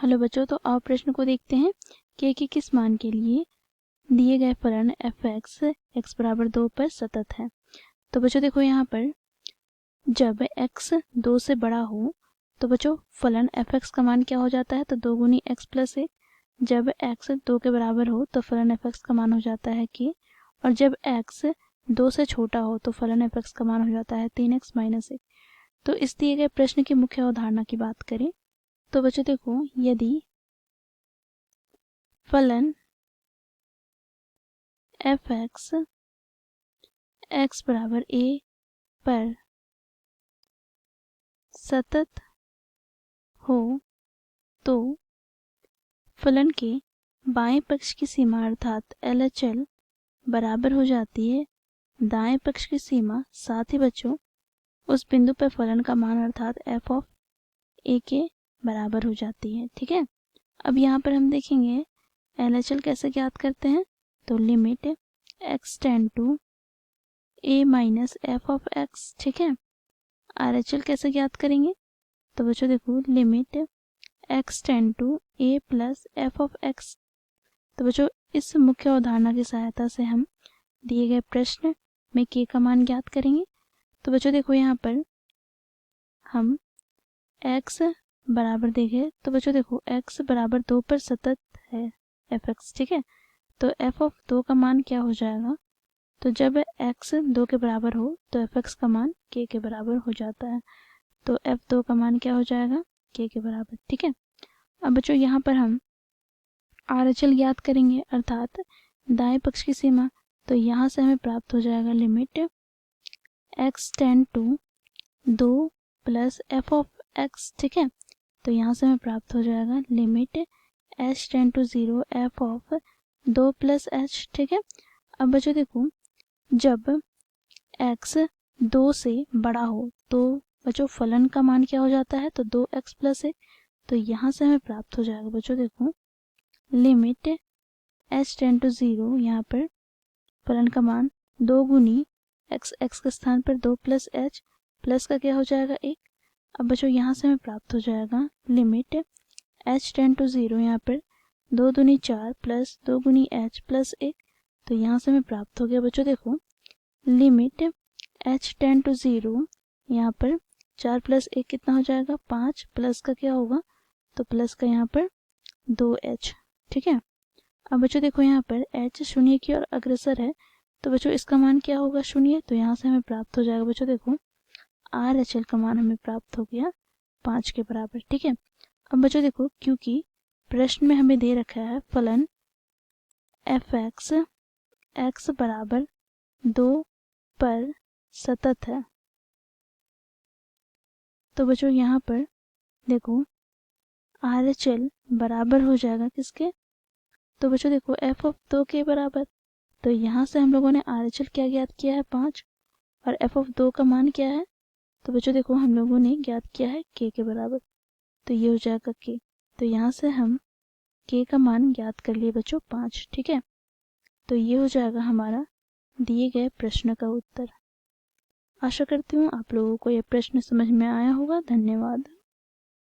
Hello बच्चों, तो आप प्रश्न को देखते हैं कि किस मान के लिए दिए गए फलन एफ एक्स बराबर 2 पर सतत है। तो बच्चों देखो, यहाँ पर जब x 2 से बड़ा हो तो बच्चों फलन एफ एक्स का मान क्या हो जाता है, तो 2 गुनी एक्स प्लस 1। जब x 2 के बराबर हो तो फलन एफ एक्स का मान हो जाता है k, और जब x 2 से छोटा हो तो फलन एफ एक्स का मान हो जाता है 3x माइनस 1। तो इस दिए गए प्रश्न की मुख्य अवधारणा की बात करें तो बच्चों देखो, यदि फलन एफ एक्स बराबर a पर सतत हो तो फलन के बाएं पक्ष की सीमा अर्थात LHL बराबर हो जाती है दाएं पक्ष की सीमा। साथ ही बच्चों उस बिंदु पर फलन का मान अर्थात f ऑफ a के बराबर हो जाती है। ठीक है, अब यहाँ पर हम देखेंगे LHL कैसे ज्ञात करते हैं, तो limit x tend to a minus f of x। ठीक है, RHL कैसे ज्ञात करेंगे, तो बच्चों देखो limit x tend to a plus f of x। तो बच्चों इस मुख्य अवधारणा की सहायता से हम दिए गए प्रश्न में k का मान ज्ञात करेंगे। तो बच्चों देखो, यहाँ पर हम x बराबर देखें तो बच्चों देखो x बराबर 2 पर सतत है एफ एक्स। ठीक है, तो एफ ऑफ 2 का मान क्या हो जाएगा, तो जब x 2 के बराबर हो तो एफ एक्स का मान k के बराबर हो जाता है। तो f2 का मान क्या हो जाएगा, k के बराबर। ठीक है, अब बच्चों यहाँ पर हम RHL ज्ञात करेंगे अर्थात दाएं पक्ष की सीमा। तो यहाँ से हमें प्राप्त हो जाएगा limit x tend to 2 plus f of x। ठीक है, तो यहाँ से हमें प्राप्त हो जाएगा limit h tend to 0 f of 2 plus h। ठीक है, अब बच्चों देखो, जब x 2 से बड़ा हो तो बच्चों फलन का मान क्या हो जाता है, तो 2x प्लस 1। तो यहाँ से हमें प्राप्त हो जाएगा बच्चों देखो लिमिट h टेंड टू 0, यहाँ पर फलन का मान 2 गुनी x के स्थान पर 2 प्लस h, प्लस का क्या हो जाएगा 1। अब बच्चों यहाँ से हमें प्राप्त हो जाएगा लिमिट h टेंड टू 0, यहाँ पर 2 दूनी 4 प्लस 2 गुनी h प्लस 1। तो यहाँ से हमें प्राप्त हो गया बच्चों देखो लिमिट h टेंड टू 0, यहाँ पर 4 प्लस 1 कितना हो जाएगा 5, प्लस का क्या होगा, तो प्लस का यहाँ पर 2h। ठीक है, अब बच्चों देखो यहाँ पर h शून्य की ओर अग्रसर है तो बच्चों इसका मान क्या होगा 0। तो यहाँ से हमें प्राप्त हो जाएगा बच्चों देखो RHL का मान हमें प्राप्त हो गया 5 के बराबर। ठीक है, अब बच्चों देखो, क्योंकि प्रश्न में हमें दे रखा है फलन एफ एक्स बराबर 2 पर सतत है, तो बच्चों यहाँ पर देखो RHL बराबर हो जाएगा किसके, तो बच्चों देखो एफ ऑफ 2 के बराबर। तो यहाँ से हम लोगों ने RHL क्या ज्ञात किया है 5, और एफ ऑफ 2 का मान क्या है, तो बच्चों देखो हम लोगों ने ज्ञात किया है k के बराबर। तो ये हो जाएगा k। तो यहाँ से हम k का मान ज्ञात कर लिए बच्चों 5। ठीक है, तो ये हो जाएगा हमारा दिए गए प्रश्न का उत्तर। आशा करती हूँ आप लोगों को यह प्रश्न समझ में आया होगा। धन्यवाद।